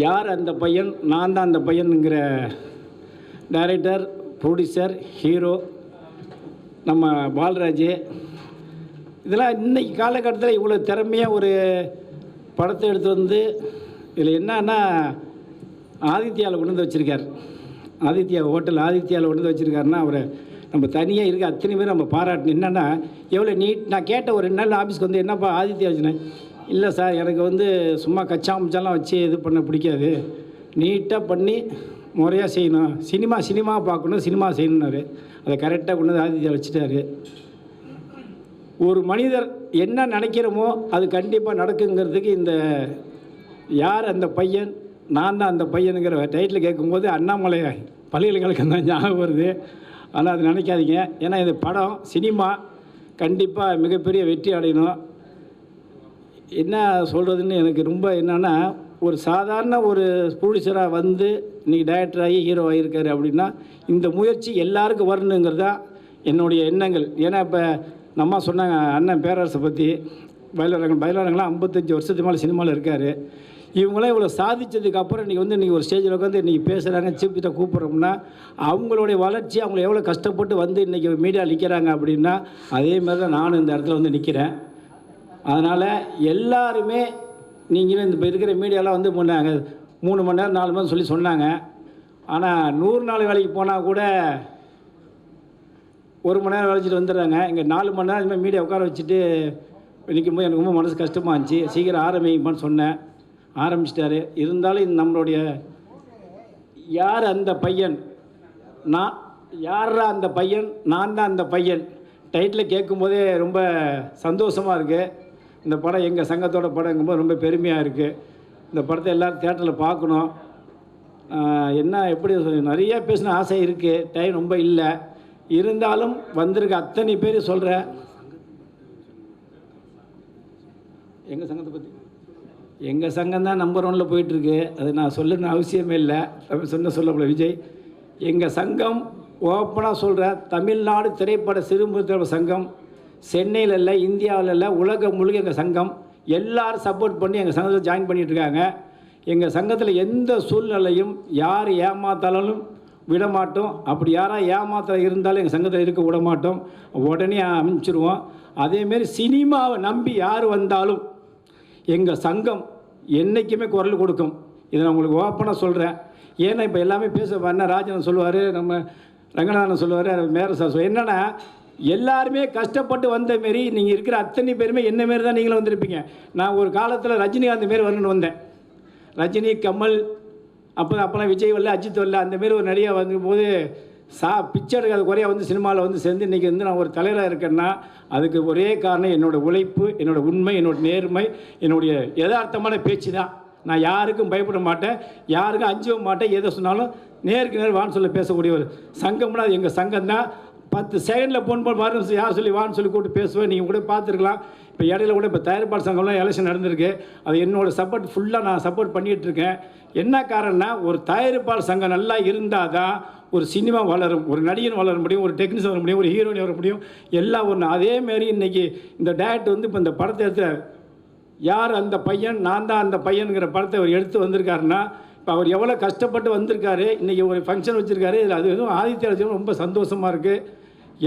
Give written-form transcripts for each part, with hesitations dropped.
யார் அந்த பையன், நான் தான் அந்த பையனுங்கிற டைரக்டர், ப்ரொடியூசர், ஹீரோ நம்ம பால்ராஜ். இதெல்லாம் இன்றைக்கி காலகட்டத்தில் இவ்வளோ திறமையாக ஒரு படத்தை எடுத்து வந்து இதில் என்னன்னா ஆதித்யாவில் கொண்டு வந்து வச்சுருக்கார். ஆதித்யா ஹோட்டல் ஆதித்யாவில் கொண்டு வந்து வச்சுருக்காருன்னா அவரை நம்ம தனியாக இருக்க அத்தனை பேர் நம்ம பாராட்டணும். என்னென்னா எவ்வளோ நீட். நான் கேட்ட ஒரு 2 நாள் ஆஃபீஸ்க்கு வந்து என்னப்பா ஆதித்யா வச்சுனேன். இல்லை சார், எனக்கு வந்து சும்மா கச்சாமச்சாலாம் வச்சு இது பண்ண பிடிக்காது, நீட்டாக பண்ணி முறையாக செய்யணும், சினிமா பார்க்கணும், சினிமா செய்யணுன்னாரு. அதை கரெக்டாக கொண்டு வந்து ஆதித்யா வச்சுட்டாரு. ஒரு மனிதர் என்ன நினைக்கிறோமோ அது கண்டிப்பாக நடக்குங்கிறதுக்கு இந்த யார் அந்த பையன், நான் தான் அந்த பையனுங்கிற டைட்டில் கேட்கும்போது அண்ணாமலை பல்கலைக்கழகம் தான் ஞாபகம் வருது. ஆனால் அது நினைக்காதீங்க. ஏன்னா இது படம், சினிமா கண்டிப்பாக மிகப்பெரிய வெற்றி அடையணும். என்ன சொல்கிறதுன்னு எனக்கு ரொம்ப என்னென்னா, ஒரு சாதாரண ஒரு ப்ரொடியூசராக வந்து இன்றைக்கி டைரக்டர் ஆகி ஹீரோ ஆகியிருக்காரு அப்படின்னா இந்த முயற்சி எல்லாருக்கும் வரணுங்கிறது தான் என்னுடைய எண்ணங்கள். ஏன்னா இப்போ நம்ம சொன்னாங்க அண்ணன் பேரரசை பற்றி, பயிலாரங்களாம் 55 வருஷத்துக்கு மேலே சினிமாவில் இருக்கார். இவங்களாம் இவ்வளோ சாதித்ததுக்கப்புறம் இன்றைக்கி வந்து இன்றைக்கி ஒரு ஸ்டேஜில் உட்காந்து இன்றைக்கி பேசுகிறாங்க, சீஃப்கிட்ட கூப்பிட்றோம்னா அவங்களுடைய வளர்ச்சி, அவங்க எவ்வளோ கஷ்டப்பட்டு வந்து இன்றைக்கி மீடியா நிற்கிறாங்க அப்படின்னா அதேமாதிரி தான் நானும் இந்த இடத்துல வந்து நிற்கிறேன். அதனால் எல்லாருமே நீங்களும் இந்த இப்போ இருக்கிற மீடியாலாம் வந்து முன்னாங்க 3 மணி நேரம் 4 மணி நேரம் சொல்லி சொன்னாங்க. ஆனால் 100 நாள் வேலைக்கு போனால் கூட 1 மணி நேரம் வேலைச்சிட்டு வந்துடுறாங்க. இங்கே 4 மணி நேரம் இதுமாதிரி மீடியா உட்கார வச்சுட்டு நிற்கும்போது எனக்கு ரொம்ப மனசு கஷ்டமாக இருந்துச்சு. சீக்கிரம் ஆரம்பிப்பான்னு சொன்னேன், ஆரம்பிச்சிட்டாரு. இருந்தாலும் நம்மளுடைய யார் அந்த பையன், நான் யாரா அந்த பையன், நான் தான் அந்த பையன் டைட்டில் கேட்கும்போதே ரொம்ப சந்தோஷமாக இருக்குது. இந்த படம் எங்கள் சங்கத்தோட படங்கும்போது ரொம்ப பெருமையாக இருக்குது. இந்த படத்தை எல்லோரும் தியேட்டரில் பார்க்கணும். என்ன எப்படி நிறைய பேசின ஆசை இருக்குது, டைம் ரொம்ப இல்லை. இருந்தாலும் வந்திருக்க அத்தனை பேர் சொல்கிறேன். எங்கள் சங்கத்தை பற்றி எங்கள் சங்கம் தான் நம்பர் 1ல் போயிட்டுருக்கு. அது நான் சொல்லணும்னு அவசியமே இல்லை, சொல்லப்போல விஜய். எங்கள் சங்கம் ஓப்பனாக சொல்கிற தமிழ்நாடு திரைப்பட சிறுமுறை சங்கம் சென்னையில் இல்லை, இந்தியாவில் இல்லை, உலகம் முழுக்க எங்கள் சங்கம் எல்லோரும் சப்போர்ட் பண்ணி எங்கள் சங்கத்தில் ஜாயின் பண்ணிகிட்ருக்காங்க. எங்கள் சங்கத்தில் எந்த சூழ்நிலையும் யார் ஏமாத்தாலும் விடமாட்டோம். அப்படி யாராக ஏமாத்த இருந்தாலும் எங்கள் சங்கத்தில் இருக்க விட மாட்டோம், உடனே அனுப்பிச்சிடுவோம். அதேமாரி சினிமாவை நம்பி யார் வந்தாலும் எங்கள் சங்கம் என்றைக்குமே குரல் கொடுக்கும். இதை நான் உங்களுக்கு ஓப்பனாக சொல்கிறேன். ஏன்னா இப்போ எல்லாமே பேச அண்ணன் ராஜன் சொல்லுவார், நம்ம ரங்கநாதன் சொல்லுவார், மேர சார் சொல்லுவார். என்னென்னா எல்லாருமே கஷ்டப்பட்டு வந்த மாரி நீங்கள் இருக்கிற அத்தனை பேருமே என்ன மாரி தான் நீங்களும் வந்திருப்பீங்க. நான் ஒரு காலத்தில் ரஜினிகாந்த் மாரி வரணுன்னு வந்தேன். ரஜினி, கமல், அப்போலாம் விஜய் வரல, அஜித் வரல, அந்தமாரி ஒரு நடிகை வந்தபோது பிச்சை எடுக்காத குறையாக வந்து சினிமாவில் வந்து சேர்ந்து இன்றைக்கி வந்து நான் ஒரு தலைவராக இருக்கேன்னா அதுக்கு ஒரே காரணம் என்னோடய உழைப்பு, என்னோடய உண்மை, என்னோடய நேர்மை, என்னுடைய யதார்த்தமான பேச்சு தான். நான் யாருக்கும் பயப்பட மாட்டேன், யாருக்கும் அஞ்சவும் மாட்டேன். எதை சொன்னாலும் நேருக்கு நேர் வான்னு சொல்ல பேசக்கூடிய ஒரு சங்கம்னா அது எங்கள் சங்கம் தான். 10 செகண்டில் ஃபோன் பண்ணி வான்னு யார் சொல்லி வான்னு சொல்லி கூப்பிட்டு பேசுவேன். நீங்கள் கூட பார்த்துருக்கலாம். இப்போ இடையில கூட இப்போ தயாரிப்பாளர் சங்கம்லாம் எலெக்ஷன் நடந்திருக்கு. அது என்னோடய சப்போர்ட் ஃபுல்லாக நான் சப்போர்ட் பண்ணிகிட்ருக்கேன். என்ன காரணம்னா ஒரு தயாரிப்பாளர் சங்கம் நல்லா இருந்தால் தான் ஒரு சினிமா வளரும், ஒரு நடிகன் வளர முடியும், ஒரு டெக்னீஷியன் வர முடியும், ஒரு ஹீரோயின் வர முடியும், எல்லாம் ஒன்று. அதேமாரி இன்றைக்கி இந்த டேரக்டர் வந்து இப்போ இந்த படத்தை எடுத்து யார் அந்த பையன், நான் தான் அந்த பையனுங்கிற படத்தை அவர் எடுத்து வந்திருக்காருன்னா இப்போ அவர் எவ்வளோ கஷ்டப்பட்டு வந்திருக்காரு. இன்றைக்கி ஒரு ஃபங்க்ஷன் வச்சுருக்காரு. இதில் அது எதுவும் ஆதித்யா ரொம்ப சந்தோஷமாக இருக்குது.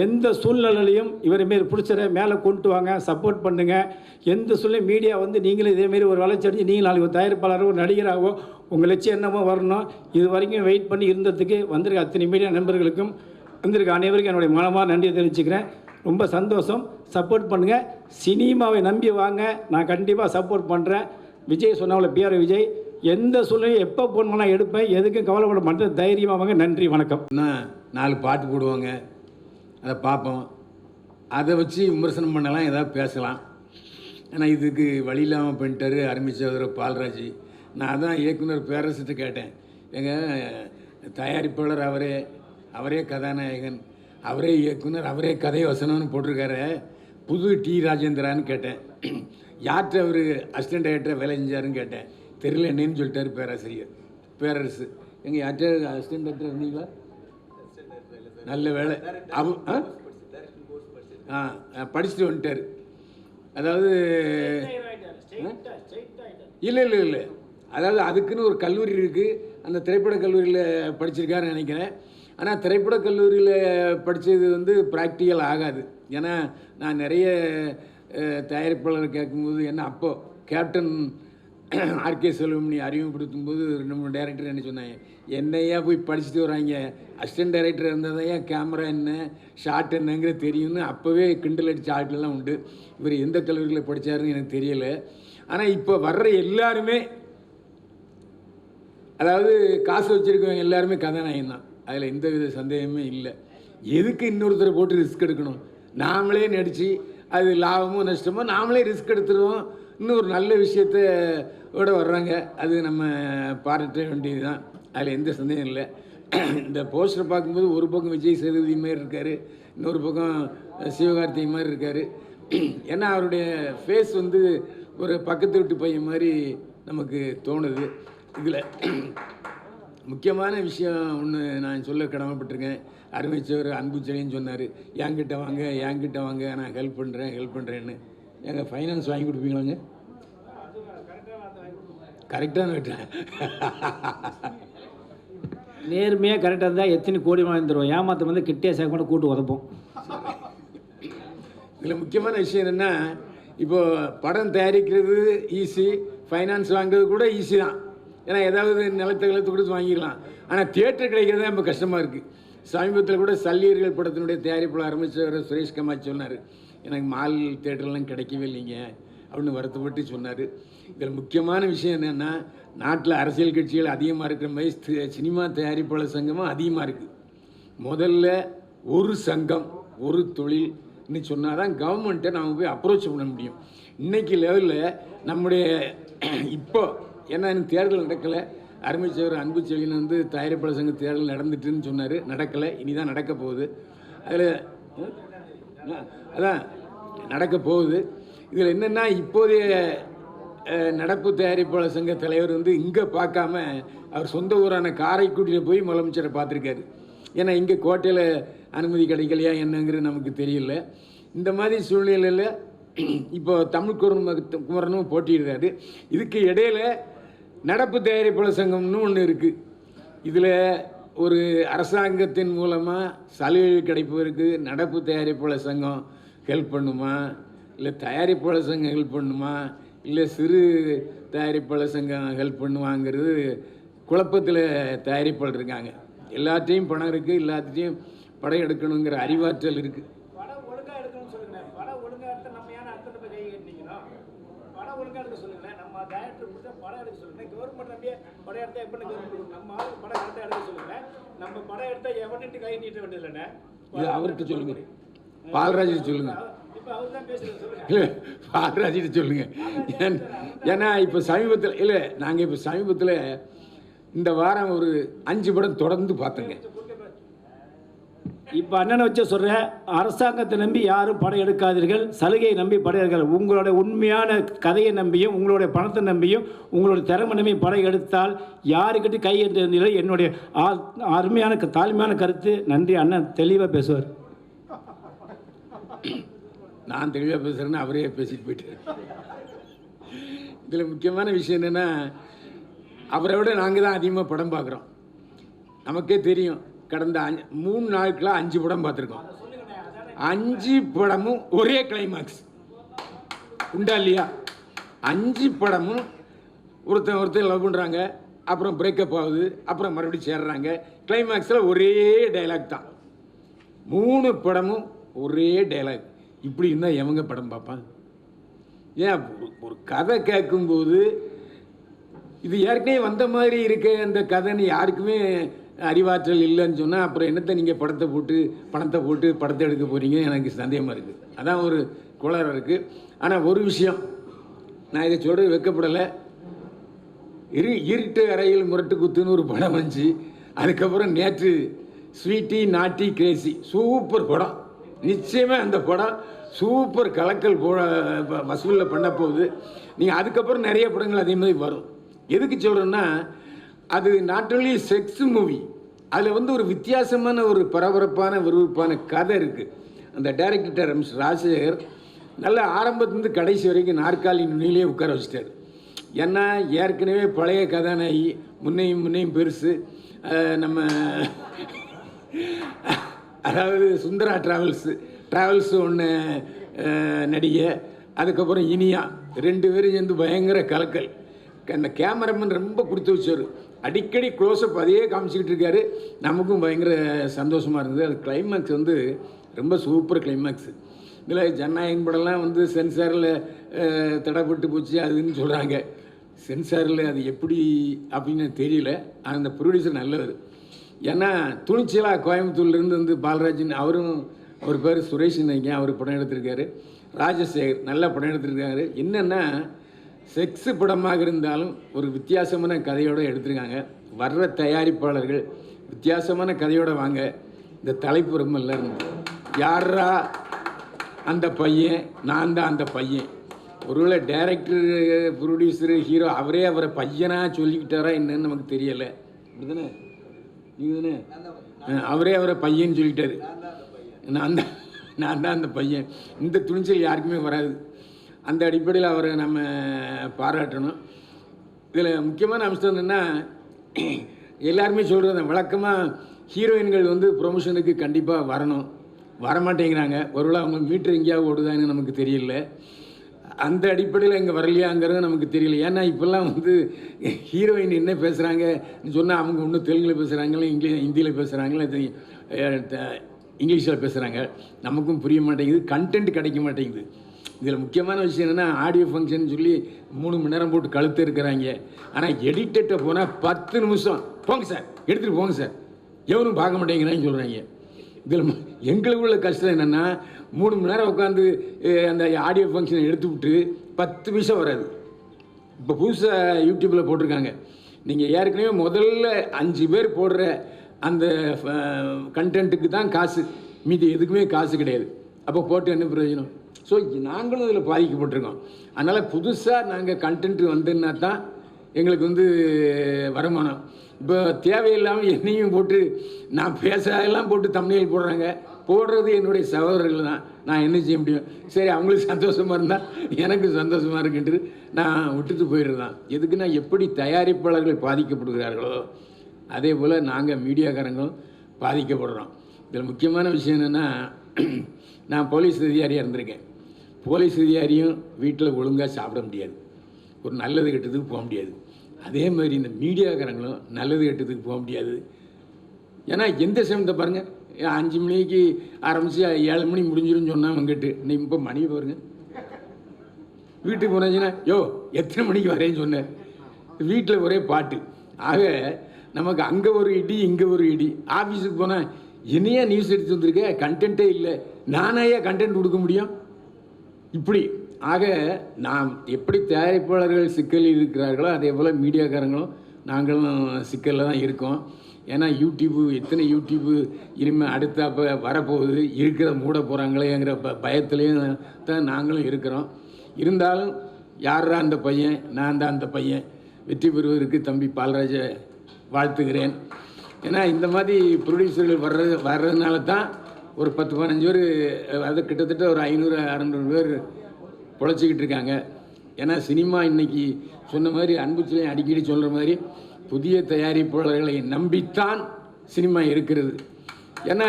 எந்த சூழ்நிலையிலையும் இவரை மாரி பிடிச்சத மேலே கொண்டு வாங்க, சப்போர்ட் பண்ணுங்கள். எந்த சூழ்நிலை மீடியா வந்து நீங்களும் இதேமாரி ஒரு வளர்ச்சி அடைஞ்சு நீங்கள் நாளைக்கு ஒரு தயாரிப்பாளரோ ஒரு நடிகராகவோ உங்கள் லட்சியம் என்னமோ வரணும். இது வரைக்கும் வெயிட் பண்ணி இருந்ததுக்கு வந்திருக்க அத்தனை மீடியா நண்பர்களுக்கும் வந்திருக்க அனைவருக்கும் என்னுடைய மனமாக நன்றியை தெரிவிச்சுக்கிறேன். ரொம்ப சந்தோஷம். சப்போர்ட் பண்ணுங்கள், சினிமாவை நம்பி வாங்க. நான் கண்டிப்பாக சப்போர்ட் பண்ணுறேன். விஜய் சொன்னாவில் பிஆர் விஜய் எந்த சூழ்நிலையும் எப்போ ஃபோன் பண்ணால் எடுப்பேன், எதுக்கும் கவலைப்பட மாட்டேன். தைரியமாக வாங்க. நன்றி, வணக்கம். 4 பாட்டு போடுவாங்க, அதை பார்ப்போம். அதை வச்சு விமர்சனம் பண்ணலாம், ஏதாவது பேசலாம். ஆனால் இதுக்கு வழி இல்லாமல் பண்ணிட்டார் ஆரம்பித்தவர் பால்ராஜ். நான் தான் இயக்குனர் பேரரசிட்ட கேட்டேன், எங்கள் தயாரிப்பாளர் அவரே கதாநாயகன், அவரே இயக்குனர், அவரே கதை வசனம்னு போட்டிருக்காரு, புது டி ராஜேந்திரான்னு கேட்டேன். யார்கிட்ட அவர் அசிஸ்டன்ட் டைரக்டராக வேலை செஞ்சாருன்னு கேட்டேன். தெரியல என்னன்னு சொல்லிட்டார் பேராசிரியர் பேரரசு. எங்கள் யார்கிட்ட அசிஸ்டன்ட் டைரக்டர் இருந்தீங்களா? நல்ல வேலை. படிச்சுட்டு வந்துட்டார். அதாவது இல்லை அதாவது அதுக்குன்னு ஒரு கல்லூரி இருக்குது, அந்த திரைப்படக் கல்லூரியில் படிச்சிருக்காருன்னு நினைக்கிறேன். ஆனால் திரைப்படக் கல்லூரியில் படித்தது வந்து ப்ராக்டிக்கல் ஆகாது. ஏன்னா நான் நிறைய தயாரிப்பாளர் கேட்கும்போது என்ன அப்போது கேப்டன் ஆர்கே செல்வமணி அறிமுகப்படுத்தும் போது 2-3 டைரக்டர் என்ன சொன்னாங்க, என்னையா போய் படிச்சுட்டு வராங்க, அசிஸ்டன்ட் டைரக்டர் இருந்தால் தான் ஏன் கேமரா என்ன ஷார்ட் என்னங்கிறது தெரியும்னு அப்போவே கிண்டல் அடித்த ஆட்கள்லாம் உண்டு. இவர் எந்த கல்லூரியில் படித்தாருன்னு எனக்கு தெரியலை. ஆனால் இப்போ வர்ற எல்லாருமே, அதாவது காசு வச்சுருக்கவங்க எல்லாருமே கதாநாயகன் தான், அதில் எந்த வித சந்தேகமே இல்லை. எதுக்கு இன்னொருத்தரை போட்டு ரிஸ்க் எடுக்கணும்? நாமளே நடித்து அது லாபமோ நஷ்டமோ நாமளே ரிஸ்க் எடுத்துருவோம். இன்னும் ஒரு நல்ல விஷயத்தோட வர்றாங்க, அது நம்ம பாராட்ட வேண்டியது தான், அதில் எந்த சந்தேகம் இல்லை. இந்த போஸ்டரை பார்க்கும்போது ஒரு பக்கம் விஜய் சேதுபதி மாதிரி இருக்கார், இன்னொரு பக்கம் சிவகார்த்திகை மாதிரி இருக்கார். ஏன்னா அவருடைய ஃபேஸ் வந்து ஒரு பக்கத்து வீட்டு பையன் மாதிரி நமக்கு தோணுது. இதில் முக்கியமான விஷயம் ஒன்று நான் சொல்ல கடமைப்பட்டிருக்கேன். அருமைச்சவர் அன்புச்செழின்னு சொன்னார், என்கிட்ட வாங்க நான் ஹெல்ப் பண்ணுறேன்னு. எங்கள் ஃபைனான்ஸ் வாங்கி கொடுப்பீங்களாங்க? கரெக்டாக விட்டேன். நேர்மையாக கரெக்டாக இருந்தால் எத்தனை கோடி வாங்கிடுவோம், ஏமாற்ற வந்து கிட்டே சேர்க்க கூட கூட்டு உதப்போம். இதில் முக்கியமான விஷயம் என்னென்னா, இப்போது படம் தயாரிக்கிறது ஈஸி, ஃபைனான்ஸ் வாங்குறது கூட ஈஸி தான். ஏன்னா ஏதாவது நிலத்தை கொடுத்து வாங்கிடலாம். ஆனால் தியேட்டர் கிடைக்கிறது தான் இப்போ கஷ்டமாக இருக்குது. சமீபத்தில் கூட சல்லியர்கள் படத்தினுடைய தயாரிப்பில் ஆரம்பித்தவர் சுரேஷ் கமாச் சொன்னார், எனக்கு மால் தியேட்டர்லாம் கிடைக்கவே இல்லைங்க அப்படின்னு வருத்தப்பட்டு சொன்னார். இதில் முக்கியமான விஷயம் என்னென்னா, நாட்டில் அரசியல் கட்சிகள் அதிகமாக இருக்கிற மாதிரி சினிமா தயாரிப்பாளர் சங்கமும் அதிகமாக இருக்குது. முதல்ல ஒரு சங்கம் ஒரு தொழில்னு சொன்னால் தான் கவர்மெண்ட்டை நம்ம போய் அப்ரோச் பண்ண முடியும். இன்றைக்கி லெவலில் நம்முடைய இப்போ ஏன்னா எனக்கு தேர்தல் நடக்கலை, அருமைச்சவர் அன்புச்செழியன் வந்து தயாரிப்பாளர் சங்க தேர்தல் நடந்துட்டுன்னு சொன்னார், நடக்கலை, இனி தான் நடக்க போகுது. அதில் அதான் நடக்க போகுது. இதில் என்னென்னா, இப்போதைய நடப்பு தயாரிப்பாளர் சங்க தலைவர் வந்து இங்கே பார்க்காம அவர் சொந்த ஊரான காரைக்குடியில் போய் முதலமைச்சரை பார்த்துருக்காரு. ஏன்னா இங்கே கோட்டையில் அனுமதி கிடைக்கலையா என்னங்கிறது நமக்கு தெரியல. இந்த மாதிரி சூழ்நிலையில் இப்போ தமிழ் குமரனும் போட்டியிடுறாரு. இதுக்கு இடையில் நடப்பு தயாரிப்பாளர் சங்கம்னு ஒன்று இருக்குது. இதில் ஒரு அரசாங்கத்தின் மூலமாக சலுகைகள் கிடைப்பதற்கு நடப்பு தயாரிப்பாளர் சங்கம் ஹெல்ப் பண்ணுமா, இல்லை தயாரிப்பாளர் சங்கம் ஹெல்ப் பண்ணுமா, இல்லை சிறு தயாரிப்பாளர் சங்கம் ஹெல்ப் பண்ணுவாங்கிறது குழப்பத்தில் தயாரிப்பாளர் இருக்காங்க. எல்லாத்தையும் பணம் இருக்குது, எல்லாத்தையும் படம் எடுக்கணுங்கிற அறிவாற்றல் இருக்குது. படம் ஒழுங்காக எடுக்கணும்னு சொல்லுங்கள். படம் ஒழுங்காக எடுத்தால் நம்ம ஏன்னா அடுத்த போய் கை கட்டினீங்கன்னா படம் ஒழுங்காக எடுக்க சொல்லுங்களேன். நம்ம டேரக்டர் கொடுத்தா படம் எடுக்க சொல்லுங்கள். கவர்மெண்ட் நம்பியே படம் எடுத்தால் எப்படி கவர்மெண்ட் நம்ம படம் எடுத்தால் எடுக்க சொல்லுங்கள். நம்ம படம் எடுத்தால் எவனிட்டு கை நீட்ட வேண்டியது இல்லைண்ணே. இது அவர்கிட்ட சொல்லுங்கள், பால்ராஜிட்ட சொல்லுங்கள். இப்போ அவர் தான் பேசுகிறது சொல்லுங்கள். இல்லை பால்ராஜிட்ட சொல்லுங்கள். ஏன்னா இப்போ சமீபத்தில் இல்லை, நாங்கள் இப்போ சமீபத்தில் இந்த வாரம் ஒரு 5 படம் தொடர்ந்து பார்த்தோங்க. இப்போ அண்ணனை வச்சு சொல்கிறேன், அரசாங்கத்தை நம்பி யாரும் படம் எடுக்காதீர்கள், சலுகையை நம்பி படம் எடுக்காது. உங்களுடைய உண்மையான கதையை நம்பியும் உங்களுடைய பணத்தை நம்பியும் உங்களுடைய திறமை நம்பி படம் எடுத்தால் யாருக்கிட்ட கை என்ற என்னுடைய அருமையான தாழ்மையான கருத்து. நன்றி. அண்ணன் தெளிவாக பேசுவார். நான் தெளிவாக பேசுகிறேன்னு அவரே பேசிட்டு போயிட்டார். இதில் முக்கியமான விஷயம் என்னென்னா, அவரை விட நாங்கள் தான் அதிகமாக படம் பார்க்குறோம். நமக்கே தெரியும், கடந்த 3 நாட்களாக 5 படம் பார்த்துருக்கோம். 5 படமும் ஒரே கிளைமாக்ஸ் உண்டா இல்லையா? 5 படமும் ஒருத்தர் லவ் பண்ணுறாங்க, அப்புறம் பிரேக்கப் ஆகுது, அப்புறம் மறுபடியும் சேர்றாங்க, கிளைமாக்ஸில் ஒரே டைலாக் தான். 3 படமும் ஒரே டைலாக். இப்படி இருந்தால் எவங்க படம் பார்ப்பான்? ஏன் ஒரு கதை கேட்கும்போது இது ஏற்கனவே வந்த மாதிரி இருக்க அந்த கதைன்னு யாருக்குமே அறிவாற்றல் இல்லைன்னு சொன்னால் அப்புறம் என்னத்தை நீங்கள் பணத்தை போட்டு படத்தை எடுக்க போகிறீங்க? எனக்கு சந்தேகமாக இருக்குது. அதான் ஒரு கோளாறு இருக்குது. ஆனால் ஒரு விஷயம் நான் இதை சொல்கிறது வெட்கப்படலை. இருட்டு அறையில் முரட்டு குத்துன்னு ஒரு படம் வந்துச்சு. அதுக்கப்புறம் நேற்று ஸ்வீட்டி நாட்டி கிரேசி சூப்பர் படம். நிச்சயமாக அந்த படம் சூப்பர் கலக்கல் வசூலில் பண்ண போகுது. நீங்கள் அதுக்கப்புறம் நிறைய படங்கள் அதே மாதிரி வரும். எதுக்கு சொல்கிறேன்னா, அது நாட் ஒன்லி செக்ஸ் மூவி, அதில் வந்து ஒரு வித்தியாசமான ஒரு பரபரப்பான விறுவிறுப்பான கதை இருக்குது. அந்த டைரக்டர் மிஸ்டர் ராஜசேகர் நல்ல ஆரம்பத்துலேருந்து கடைசி வரைக்கும் நாற்காலி நுனியிலே உட்கார வச்சுட்டார். ஏன்னா ஏற்கனவே பழைய கதாநாயகி முன்னையும் பெருசு நம்ம அதாவது சுந்தரா ட்ராவல்ஸு ஒன்று நடிகை, அதுக்கப்புறம் இனியா 2 பேரும் சேர்ந்து பயங்கர கலக்கல். அந்த கேமராமேன் ரொம்ப கொடுத்து வச்சார், அடிக்கடி க்ளோஸ்அப் அதையே காமிச்சிக்கிட்டு இருக்காரு. நமக்கும் பயங்கர சந்தோஷமாக இருந்தது. அது கிளைமேக்ஸ் வந்து ரொம்ப சூப்பர் கிளைமேக்ஸு. இதில் ஜனநாயகம் படம்லாம் வந்து சென்சாரில் தடைப்பட்டு போச்சு அதுன்னு சொல்கிறாங்க. சென்சாரில் அது எப்படி அப்படின்னு தெரியல. அந்த ப்ரொடியூசர் நல்லவர். ஏன்னா துணிச்சலாக கோயம்புத்தூர்லேருந்து வந்து பாலராஜன், அவர் பேர் சுரேஷ் நினைக்கிறேன், அவர் படம் எடுத்திருக்காரு. ராஜசேகர் நல்ல படம் எடுத்திருக்காரு. என்னென்னா செக்ஸு படமாக இருந்தாலும் ஒரு வித்தியாசமான கதையோடு எடுத்திருக்காங்க. வர்ற தயாரிப்பாளர்கள் வித்தியாசமான கதையோடு வாங்க. இந்த தலைப்பு ரொம்ப நல்லா இருந்தது. யாரா அந்த பையன், நான் தான் அந்த பையன். ஒருவேளை டைரக்டர், ப்ரொடியூசரு, ஹீரோ அவரை பையனாக சொல்லிக்கிட்டாரா என்னன்னு நமக்கு தெரியலை. இப்படி தானே நீங்கள் தானே அவரை பையன்னு சொல்லிட்டாரு. நான் தான் அந்த பையன். இந்த துணிச்சல் யாருக்குமே வராது. அந்த அடிப்படையில் அவரை நம்ம பாராட்டணும். இதில் முக்கியமான அம்சம் என்னென்னா, எல்லாருமே சொல்கிறது வழக்கமாக ஹீரோயின்கள் வந்து ப்ரொமோஷனுக்கு கண்டிப்பாக வரணும், வரமாட்டேங்கிறாங்க. ஒருவேளை அவங்க மீட்டர் எங்கேயாவது ஓடுதான்னு நமக்கு தெரியல. அந்த அடிப்படையில் இங்கே வரலையாங்கிறது நமக்கு தெரியல. ஏன்னா இப்போல்லாம் வந்து ஹீரோயின் என்ன பேசுகிறாங்கன்னு சொன்னால் அவங்க ஒன்றும் தெலுங்கில் பேசுகிறாங்களே, ஹிந்தியில் பேசுகிறாங்களே, இங்கிலீஷில் பேசுகிறாங்க. நமக்கும் புரிய மாட்டேங்குது, கண்டென்ட் கிடைக்க மாட்டேங்குது. இதில் முக்கியமான விஷயம் என்னென்னா, ஆடியோ ஃபங்க்ஷன் சொல்லி 3 மணி நேரம் போட்டு கழுத்து இருக்கிறாங்க. ஆனால் எடிட்டர்கிட்ட போனால் 10 நிமிஷம் போங்க சார், எடுத்துகிட்டு போங்க சார், எவனும் பார்க்க மாட்டேங்கிறான்னு சொல்கிறாங்க. இதில் எங்களுக்கு உள்ள கஷ்டம் என்னென்னா, 3 மணி நேரம் உட்காந்து அந்த ஆடியோ ஃபங்க்ஷனை எடுத்து விட்டு 10 நிமிஷம் வராது. இப்போ புதுசாக யூடியூப்பில் போட்டிருக்காங்க, நீங்கள் ஏற்கனவே முதல்ல 5 பேர் போடுற அந்த கண்டென்ட்டுக்கு தான் காசு, மீதி எதுக்குமே காசு கிடையாது. அப்போ போட்டு என்ன பிரயோஜனம்? ஸோ நாங்களும் இதில் பாதிக்கப்பட்டிருக்கோம். அதனால் புதுசாக நாங்கள் கண்டென்ட் வந்ததுன்னா தான் எங்களுக்கு வந்து வருமானம். இப்போ தேவையில்லாமல் என்னையும் போட்டு நான் பேசாதெல்லாம் போட்டு தம்ப்நெயில் போடுறாங்க. போடுறது என்னுடைய சகோதரர்கள் தான். நான் என்ன செய்ய முடியும்? சரி, அவங்களுக்கு சந்தோஷமாக இருந்தால் எனக்கு சந்தோஷமாக இருக்குன்ட்டு நான் விட்டுட்டு போயிடுறதான். எதுக்குன்னா, எப்படி தயாரிப்பாளர்கள் பாதிக்கப்படுகிறார்களோ அதே போல் நாங்கள் மீடியாக்காரங்களும் பாதிக்கப்படுறோம். இதில் முக்கியமான விஷயம் என்னென்னா, நான் போலீஸ் அதிகாரியாக இருந்திருக்கேன். போலீஸ் அதிகாரியும் வீட்டில் ஒழுங்காக சாப்பிட முடியாது, ஒரு நல்லது கெட்டதுக்கு போக முடியாது. அதே மாதிரி இந்த மீடியாக்காரங்களும் நல்லது கெட்டதுக்கு போக முடியாது. ஏன்னா எந்த சமயத்தை பாருங்கள், 5 மணிக்கு ஆரம்பித்து 7 மணி முடிஞ்சிருன்னு சொன்னால் வந்துட்டு நீ இப்போ மணி பாருங்கள். வீட்டுக்கு போனாச்சுன்னா, யோ எத்தனை மணிக்கு வரேன்னு சொன்னேன், வீட்டில் ஒரே பாட்டு. ஆக நமக்கு அங்கே ஒரு இடி, இங்கே ஒரு இடி. ஆஃபீஸுக்கு போனால் என்னையா நியூஸ் எடுத்து வந்திருக்க, கண்டென்ட்டே இல்லை, நானாயா கண்டென்ட் கொடுக்க முடியும்? இப்படி ஆக நாம் எப்படி தயாரிப்பாளர்கள் சிக்கலில் இருக்கிறார்களோ அதே போல் மீடியாக்காரங்களும் நாங்களும் சிக்கலில் தான் இருக்கோம். ஏன்னா எத்தனை யூடியூப்பு இனிமேல் அடுத்தாப்போ வரப்போகுது, இருக்கிற மூட போகிறாங்களேங்கிற பயத்துலேயும் தான் நாங்களும் இருக்கிறோம். இருந்தாலும் யாரா அந்த பையன், நான் தான் அந்த பையன் வெற்றி பெறுவதற்கு தம்பி பாலராஜை வாழ்த்துகிறேன். ஏன்னா இந்த மாதிரி ப்ரொடியூசர்கள் வர்றதுனால தான் ஒரு 10-15 பேர், அது கிட்டத்தட்ட ஒரு 500-600 பேர் பொழைச்சிக்கிட்டு இருக்காங்க. ஏன்னா சினிமா இன்றைக்கி சொன்ன மாதிரி, அன்புச்சிலையும் அடிக்கடி சொல்கிற மாதிரி, புதிய தயாரிப்பாளர்களை நம்பித்தான் சினிமா இருக்கிறது. ஏன்னா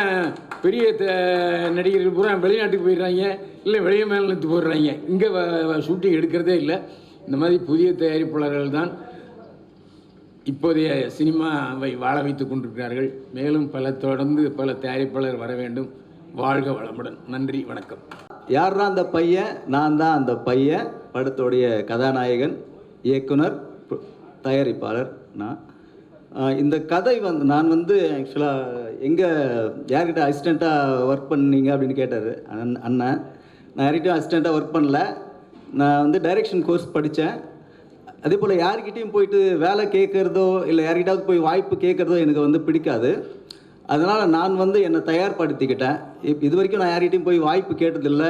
பெரிய நடிகர்கள் பூரா வெளிநாட்டுக்கு போயிடுறாங்க, இல்லை வெளிய மாநிலத்துக்கு போயிடுறாங்க, இங்கே ஷூட்டிங் எடுக்கிறதே இல்லை. இந்த மாதிரி புதிய தயாரிப்பாளர்கள் தான் இப்போதைய சினிமாவை வாழ வைத்து கொண்டிருக்கிறார்கள். மேலும் தொடர்ந்து பல தயாரிப்பாளர் வர வேண்டும். வாழ்க வளமுடன். நன்றி, வணக்கம். யார்ரா அந்த பையன், நான் தான் அந்த பையன் படத்தோடைய கதாநாயகன், இயக்குனர், தயாரிப்பாளர் நான். இந்த கதை நான் ஆக்சுவலாக யார்கிட்ட அசிஸ்டண்ட்டாக ஒர்க் பண்ணீங்க அப்படின்னு கேட்டார் அண்ணன். நான் யார்கிட்டையும் அசிஸ்டண்ட்டாக ஒர்க் பண்ணல. நான் டைரெக்ஷன் கோர்ஸ் படித்தேன். அதே போல் யார்கிட்டையும் போயிட்டு வேலை கேட்குறதோ இல்லை யார்கிட்டாவது போய் வாய்ப்பு கேட்குறதோ எனக்கு பிடிக்காது. அதனால் நான் என்னை தயார்படுத்திக்கிட்டேன். இது வரைக்கும் நான் யார்கிட்டையும் போய் வாய்ப்பு கேட்டதில்லை.